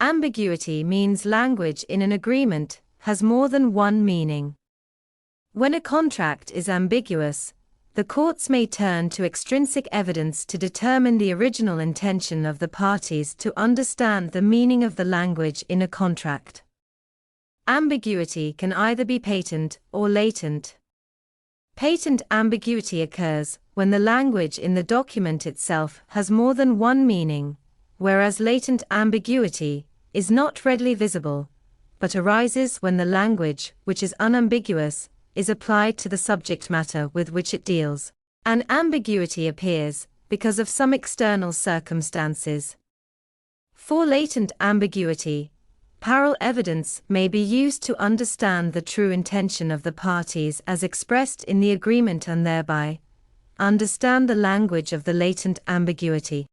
Ambiguity means language in an agreement has more than one meaning. When a contract is ambiguous, the courts may turn to extrinsic evidence to determine the original intention of the parties to understand the meaning of the language in a contract. Ambiguity can either be patent or latent. Patent ambiguity occurs when the language in the document itself has more than one meaning, whereas latent ambiguity is not readily visible, but arises when the language, which is unambiguous, is applied to the subject matter with which it deals. An ambiguity appears because of some external circumstances. For latent ambiguity, parol evidence may be used to understand the true intention of the parties as expressed in the agreement and thereby understand the language of the latent ambiguity.